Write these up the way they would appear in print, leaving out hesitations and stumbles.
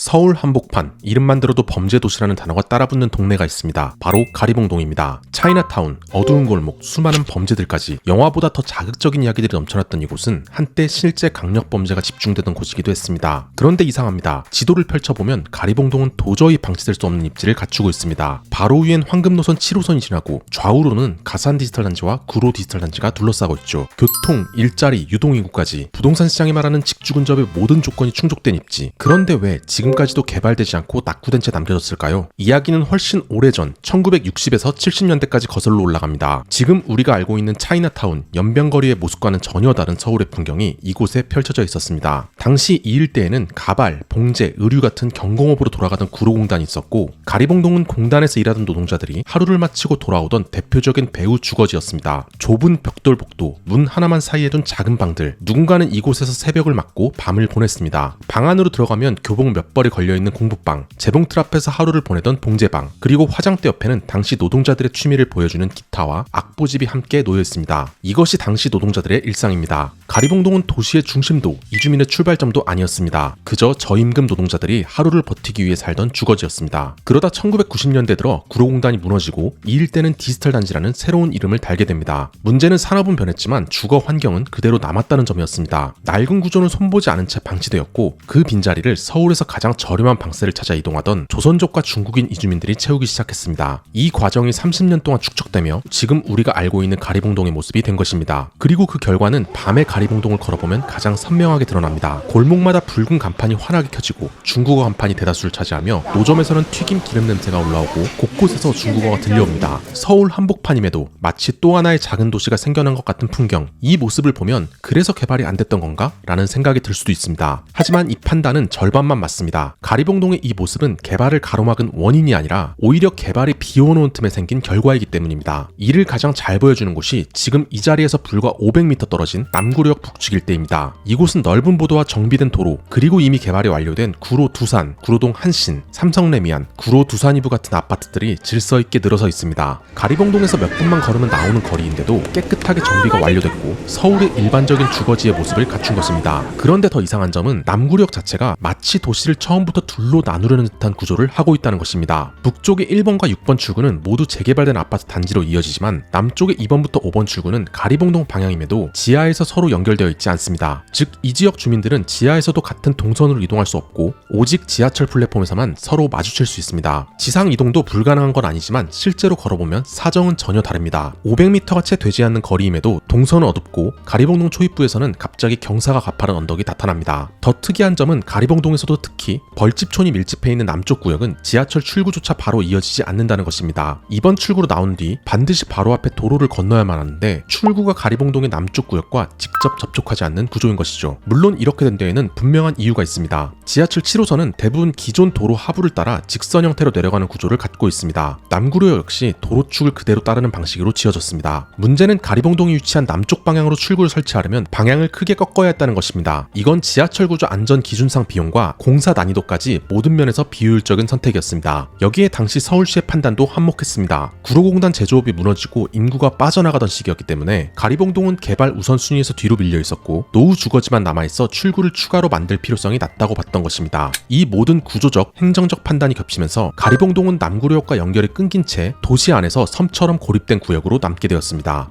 서울 한복판, 이름만 들어도 범죄 도시라는 단어가 따라붙는 동네가 있습니다. 바로 가리봉동입니다. 차이나타운, 어두운 골목, 수많은 범죄들까지 영화보다 더 자극적인 이야기들이 넘쳐났던 이곳은 한때 실제 강력 범죄가 집중되던 곳이기도 했습니다. 그런데 이상합니다. 지도를 펼쳐보면 가리봉동은 도저히 방치될 수 없는 입지를 갖추고 있습니다. 바로 위엔 황금노선 7호선이 지나고 좌우로는 가산 디지털 단지와 구로 디지털 단지가 둘러싸고 있죠. 교통, 일자리, 유동인구까지 부동산 시장이 말하는 직주근접의 모든 조건이 충족된 입지. 그런데 왜 지금까지도 개발되지 않고 낙후된 채 남겨졌을까요? 이야기는 훨씬 오래전 1960에서 70년대까지 거슬러 올라갑니다. 지금 우리가 알고 있는 차이나타운, 연변거리의 모습과는 전혀 다른 서울의 풍경이 이곳에 펼쳐져 있었습니다. 당시 이 일대에는 가발, 봉제, 의류 같은 경공업으로 돌아가던 구로공단이 있었고, 가리봉동은 공단에서 일하던 노동자들이 하루를 마치고 돌아오던 대표적인 배후 주거지였습니다. 좁은 벽돌 복도, 문 하나만 사이에 둔 작은 방들, 누군가는 이곳에서 새벽을 맞고 밤을 보냈습니다. 방 안으로 들어가면 교복 몇 벌이 걸려있는 공부방, 재봉틀 앞에서 하루를 보내던 봉제방, 그리고 화장대 옆에는 당시 노동자들의 취미를 보여주는 기타와 악보집이 함께 놓여있습니다. 이것이 당시 노동자들의 일상입니다. 가리봉동은 도시의 중심도, 이주민의 출발점도 아니었습니다. 그저 저임금 노동자들이 하루를 버티기 위해 살던 주거지였습니다. 그러다 1990년대 들어 구로공단이 무너지고 이 일대는 디지털 단지라는 새로운 이름을 달게 됩니다. 문제는 산업은 변했지만 주거 환경은 그대로 남았다는 점이었습니다. 낡은 구조는 손보지 않은 채 방치되었고, 그 빈자리를 서울에서 가장 저렴한 방세를 찾아 이동하던 조선족과 중국인 이주민들이 채우기 시작했습니다. 이 과정이 30년 동안 축적되며 지금 우리가 알고 있는 가리봉동의 모습이 된 것입니다. 그리고 그 결과는 밤에 가리봉동을 걸어보면 가장 선명하게 드러납니다. 골목마다 붉은 간판이 환하게 켜지고 중국어 간판이 대다수를 차지하며 노점에서는 튀김 기름 냄새가 올라오고 곳곳에서 중국어가 들려옵니다. 서울 한복판임에도 마치 또 하나의 작은 도시가 생겨난 것 같은 풍경. 이 모습을 보면 그래서 개발이 안 됐던 건가? 라는 생각이 들 수도 있습니다. 하지만 이 판단은 절반만 맞습니다. 가리봉동의 이 모습은 개발을 가로막은 원인이 아니라 오히려 개발이 비워놓은 틈에 생긴 결과이기 때문입니다. 이를 가장 잘 보여주는 곳이 지금 이 자리에서 불과 500m 떨어진 남구로역 북측 일대입니다. 이곳은 넓은 보도와 정비된 도로, 그리고 이미 개발이 완료된 구로 두산, 구로동 한신, 삼성레미안, 구로 두산이부 같은 아파트들이 질서있게 늘어서 있습니다. 가리봉동에서 몇 분만 걸으면 나오는 거리인데도 깨끗하게 정비가 완료됐고 서울의 일반적인 주거지의 모습을 갖춘 것입니다. 그런데 더 이상한 점은 남구로역 자체가 마치 도시를 처음부터 둘로 나누려는 듯한 구조를 하고 있다는 것입니다. 북쪽의 1번과 6번 출구는 모두 재개발된 아파트 단지로 이어지지만 남쪽의 2번부터 5번 출구는 가리봉동 방향임에도 지하에서 서로 연결되어 있지 않습니다. 즉, 이 지역 주민들은 지하에서도 같은 동선으로 이동할 수 없고 오직 지하철 플랫폼에서만 서로 마주칠 수 있습니다. 지상 이동도 불가능한 건 아니지만 실제로 걸어보면 사정은 전혀 다릅니다. 500m가 채 되지 않는 거리임에도 동선은 어둡고 가리봉동 초입부에서는 갑자기 경사가 가파른 언덕이 나타납니다. 더 특이한 점은 가리봉동에서도 특히 벌집촌이 밀집해 있는 남쪽 구역은 지하철 출구조차 바로 이어지지 않는다는 것입니다. 이번 출구로 나온 뒤 반드시 바로 앞에 도로를 건너야만 하는데 출구가 가리봉동의 남쪽 구역과 직접 접촉하지 않는 구조인 것이죠. 물론 이렇게 된 데에는 분명한 이유가 있습니다. 지하철 7호선은 대부분 기존 도로 하부를 따라 직선 형태로 내려가는 구조를 갖고 있습니다. 남구로역 역시 도로축을 그대로 따르는 방식으로 지어졌습니다. 문제는 가리봉동이 위치한 남쪽 방향으로 출구를 설치하려면 방향을 크게 꺾어야 했다는 것입니다. 이건 지하철 구조 안전 기준상 비용과 공사 난이도까지 모든 면에서 비효율적인 선택이었습니다. 여기에 당시 서울시의 판단도 한몫했습니다. 구로공단 제조업이 무너지고 인구가 빠져나가던 시기였기 때문에 가리봉동은 개발 우선순위에서 뒤로 밀려 있었고 노후 주거지만 남아있어 출구를 추가로 만들 필요성이 낮다고 봤던 것입니다. 이 모든 구조적, 행정적 판단이 겹치면서 가리봉동은 남구로역과 연결이 끊긴 채 도시 안에서 섬처럼 고립된 구역으로 남게 되었습니다.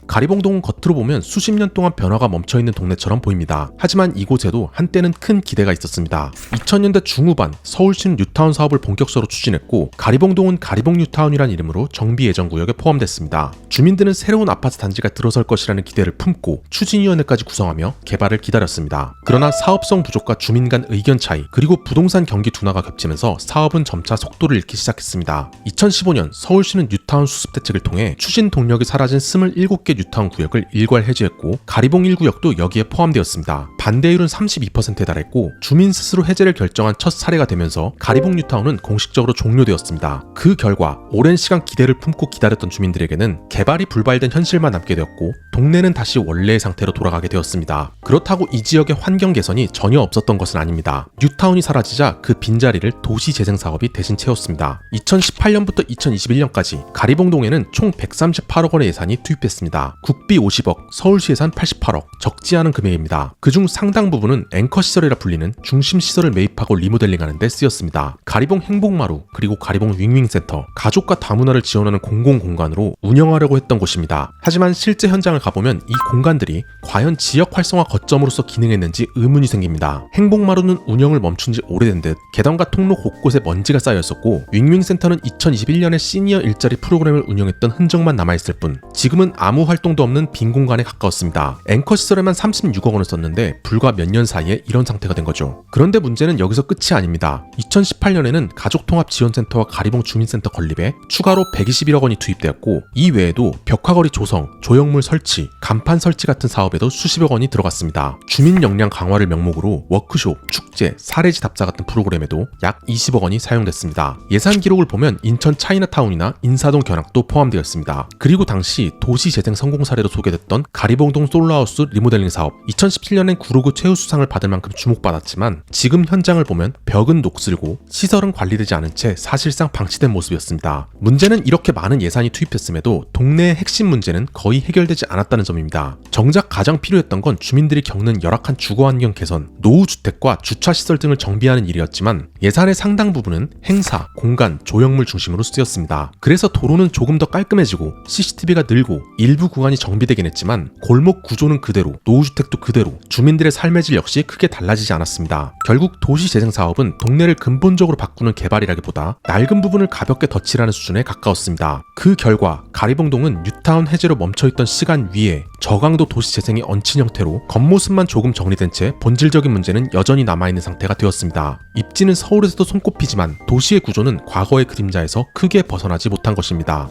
가리봉동은 겉으로 보면 수십 년 동안 변화가 멈춰있는 동네처럼 보입니다. 하지만 이곳에도 한때는 큰 기대가 있었습니다. 2000년대 중후반 서울시는 뉴타운 사업을 본격적으로 추진했고 가리봉동은 가리봉 뉴타운이란 이름으로 정비 예정 구역에 포함됐습니다. 주민들은 새로운 아파트 단지가 들어설 것이라는 기대를 품고 추진위원회까지 구성하며 개발을 기다렸습니다. 그러나 사업성 부족과 주민 간 의견 차이, 그리고 부동산 경기 둔화가 겹치면서 사업은 점차 속도를 잃기 시작했습니다. 2015년 서울시는 뉴타운 수습 대책을 통해 추진 동력이 사라진 27개 뉴타운 구역을 일괄 해제했고 가리봉 1구역도 여기에 포함되었습니다. 반대율은 32%에 달했고 주민 스스로 해제를 결정한 첫 사례가 되면서 가리봉 뉴타운은 공식적으로 종료되었습니다. 그 결과 오랜 시간 기대를 품고 기다렸던 주민들에게는 개발이 불발된 현실만 남게 되었고 동네는 다시 원래의 상태로 돌아가게 되었습니다. 그렇다고 이 지역의 환경 개선이 전혀 없었던 것은 아닙니다. 뉴타운이 사라지자 그 빈자리를 도시재생사업이 대신 채웠습니다. 2018년부터 2021년까지 가리봉동에는 총 138억 원의 예산이 투입됐습니다. 있습니다. 국비 50억, 서울시 예산 88억, 적지 않은 금액입니다. 그중 상당 부분은 앵커 시설이라 불리는 중심 시설을 매입하고 리모델링하는 데 쓰였습니다. 가리봉 행복마루, 그리고 가리봉 윙윙센터, 가족과 다문화를 지원하는 공공공간으로 운영하려고 했던 곳입니다. 하지만 실제 현장을 가보면 이 공간들이 과연 지역 활성화 거점으로서 기능했는지 의문이 생깁니다. 행복마루는 운영을 멈춘 지 오래된 듯 계단과 통로 곳곳에 먼지가 쌓여있었고, 윙윙센터는 2021년에 시니어 일자리 프로그램을 운영했던 흔적만 남아있을 뿐 지금은 아무 활동도 없는 빈 공간에 가까웠습니다. 앵커 시설에만 36억 원을 썼는데 불과 몇 년 사이에 이런 상태가 된 거죠. 그런데 문제는 여기서 끝이 아닙니다. 2018년에는 가족통합지원센터와 가리봉 주민센터 건립에 추가로 121억 원이 투입되었고, 이 외에도 벽화거리 조성, 조형물 설치, 간판 설치 같은 사업에도 수십억 원이 들어갔습니다. 주민 역량 강화를 명목으로 워크숍, 축제, 사례지 답사 같은 프로그램에도 약 20억 원이 사용됐습니다. 예산 기록을 보면 인천 차이나타운이나 인사동 견학도 포함되어 있습니다. 그리고 당시 도시재생 성공 사례로 소개됐던 가리봉동 솔로하우스 리모델링 사업, 2017년엔 구로구 최우수상을 받을 만큼 주목받았지만 지금 현장을 보면 벽은 녹슬고 시설은 관리되지 않은 채 사실상 방치된 모습이었습니다. 문제는 이렇게 많은 예산이 투입됐음에도 동네의 핵심 문제는 거의 해결되지 않았다는 점입니다. 정작 가장 필요했던 건 주민들이 겪는 열악한 주거환경 개선, 노후주택과 주차시설 등을 정비하는 일이었지만 예산의 상당 부분은 행사, 공간, 조형물 중심으로 쓰였습니다. 그래서 도로는 조금 더 깔끔해지고 CCTV가 늘고 일부 구간이 정비되긴 했지만 골목 구조는 그대로, 노후주택도 그대로, 주민들의 삶의 질 역시 크게 달라지지 않았습니다. 결국 도시재생사업은 동네를 근본적으로 바꾸는 개발이라기보다 낡은 부분을 가볍게 덧칠하는 수준에 가까웠습니다. 그 결과 가리봉동은 뉴타운 해제로 멈춰있던 시간 위에 저강도 도시재생이 얹힌 형태로 겉모습만 조금 정리된 채 본질적인 문제는 여전히 남아있는 상태가 되었습니다. 입지는 서울에서도 손꼽히지만 도시의 구조는 과거의 그림자에서 크게 벗어나지 못한 것입니다.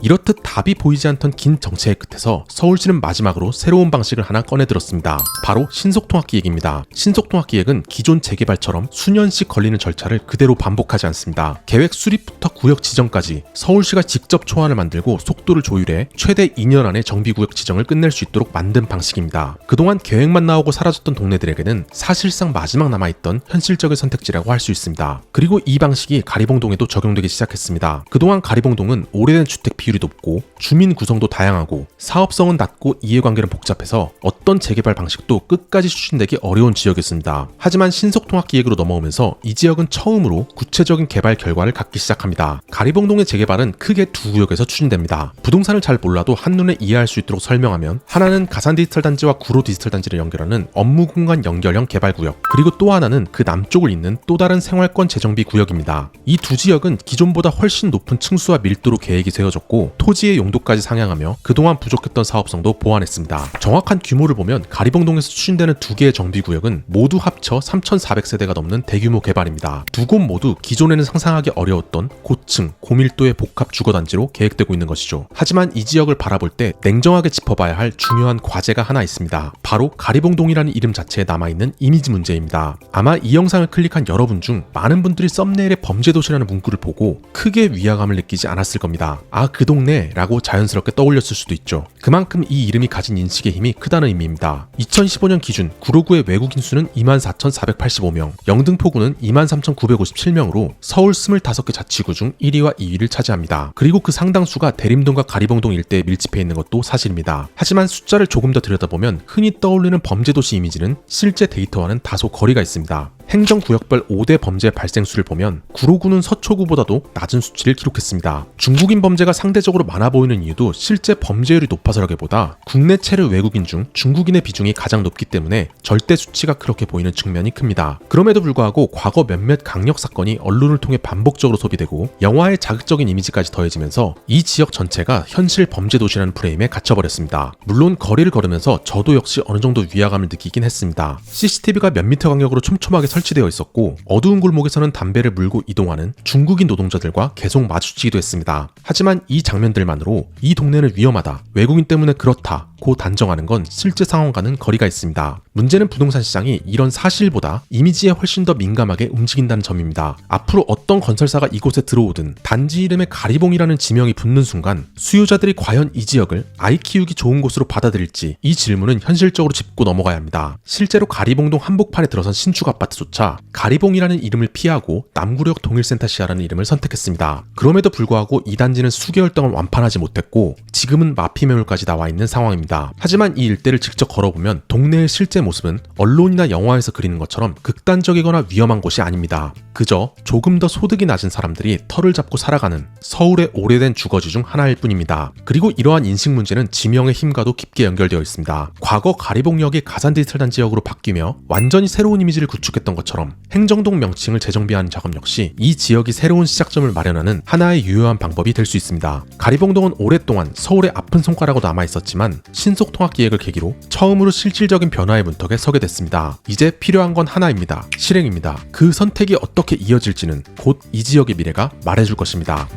이렇듯 답이 보이지 않던 긴 정체의 끝에서 서울시는 마지막으로 새로운 방식을 하나 꺼내들었습니다. 바로 신속통합기획입니다. 신속통합기획은 기존 재개발처럼 수년씩 걸리는 절차를 그대로 반복하지 않습니다. 계획 수립부터 구역 지정까지 서울시가 직접 초안을 만들고 속도를 조율해 최대 2년 안에 정비구역 지정을 끝낼 수 있도록 만든 방식입니다. 그동안 계획만 나오고 사라졌던 동네들에게는 사실상 마지막 남아있던 현실적인 선택지라고 할 수 있습니다. 그리고 이 방식이 가리봉동에도 적용되기 시작했습니다. 그동안 가리봉동은 오래된 주택 비율이 높고 주민 구성도 다양하고 사업성은 낮고 이해관계는 복잡해서 어떤 재개발 방식도 끝까지 추진되기 어려운 지역이었습니다. 하지만 신속통합기획으로 넘어오면서 이 지역은 처음으로 구체적인 개발 결과를 갖기 시작합니다. 가리봉동의 재개발은 크게 두 구역에서 추진됩니다. 부동산을 잘 몰라도 한눈에 이해할 수 있도록 설명하면, 하나는 가산 디지털 단지와 구로 디지털 단지를 연결하는 업무 공간 연결형 개발 구역, 그리고 또 하나는 그 남쪽을 잇는 또 다른 생활권 재정비 구역입니다. 이 두 지역은 기존보다 훨씬 높은 층수와 밀도로 계획이 세워졌고 토지의 용도까지 상향하며 그동안 부족했던 사업성도 보완했습니다. 정확한 규모를 보면 가리봉동에서 추진되는 두 개의 정비구역은 모두 합쳐 3,400세대가 넘는 대규모 개발입니다. 두 곳 모두 기존에는 상상하기 어려웠던 고층, 고밀도의 복합 주거단지로 계획되고 있는 것이죠. 하지만 이 지역을 바라볼 때 냉정하게 짚어봐야 할 중요한 과제가 하나 있습니다. 바로 가리봉동이라는 이름 자체에 남아있는 이미지 문제입니다. 아마 이 영상을 클릭한 여러분 중 많은 분들이 썸네일에 범죄도시라는 문구를 보고 크게 위화감을 느끼지 않았을 겁니다. 그 동네라고 자연스럽게 떠올렸을 수도 있죠. 그만큼 이 이름이 가진 인식의 힘이 크다는 의미입니다. 2015년 기준 구로구의 외국인 수는 24,485명, 영등포구는 23,957명으로 서울 25개 자치구 중 1위와 2위를 차지합니다. 그리고 그 상당수가 대림동과 가리봉동 일대에 밀집해 있는 것도 사실입니다. 하지만 숫자를 조금 더 들여다보면 흔히 떠올리는 범죄도시 이미지는 실제 데이터와는 다소 거리가 있습니다. 행정구역별 5대 범죄 발생수를 보면 구로구는 서초구보다도 낮은 수치를 기록했습니다. 중국인 범죄가 상대적으로 많아 보이는 이유도 실제 범죄율이 높아서라기보다 국내 체류 외국인 중 중국인의 비중이 가장 높기 때문에 절대 수치가 그렇게 보이는 측면이 큽니다. 그럼에도 불구하고 과거 몇몇 강력 사건이 언론을 통해 반복적으로 소비되고 영화의 자극적인 이미지까지 더해지면서 이 지역 전체가 현실 범죄 도시라는 프레임에 갇혀버렸습니다. 물론 거리를 걸으면서 저도 역시 어느 정도 위화감을 느끼긴 했습니다. CCTV가 몇 미터 간격으로 촘촘하게 설치되어 있었고 어두운 골목에서는 담배를 물고 이동하는 중국인 노동자들과 계속 마주치기도 했습니다. 하지만 이 장면들만으로 이 동네는 위험하다, 외국인 때문에 그렇다 고 단정하는 건 실제 상황과는 거리가 있습니다. 문제는 부동산 시장이 이런 사실보다 이미지에 훨씬 더 민감하게 움직인다는 점입니다. 앞으로 어떤 건설사가 이곳에 들어오든 단지 이름에 가리봉이라는 지명이 붙는 순간 수요자들이 과연 이 지역을 아이 키우기 좋은 곳으로 받아들일지, 이 질문은 현실적으로 짚고 넘어가야 합니다. 실제로 가리봉동 한복판에 들어선 신축 아파트조차 가리봉이라는 이름을 피하고 남구역 동일센터시아라는 이름을 선택했습니다. 그럼에도 불구하고 이 단지는 수개월 동안 완판하지 못했고 지금은 마피 매물까지 나와 있는 상황입니다. 하지만 이 일대를 직접 걸어보면 동네의 실제 모습은 언론이나 영화에서 그리는 것처럼 극단적이거나 위험한 곳이 아닙니다. 그저 조금 더 소득이 낮은 사람들이 터를 잡고 살아가는 서울의 오래된 주거지 중 하나일 뿐입니다. 그리고 이러한 인식 문제는 지명의 힘과도 깊게 연결되어 있습니다. 과거 가리봉역이 가산 디지털단 지역으로 바뀌며 완전히 새로운 이미지를 구축했던 것처럼 행정동 명칭을 재정비하는 작업 역시 이 지역이 새로운 시작점을 마련하는 하나의 유효한 방법이 될 수 있습니다. 가리봉동은 오랫동안 서울의 아픈 손가락으로 남아있었지만 신속통합기획을 계기로 처음으로 실질적인 변화의 문턱에 서게 됐습니다. 이제 필요한 건 하나입니다. 실행입니다. 그 선택이 어떻게 이어질지는 곧 이 지역의 미래가 말해줄 것입니다.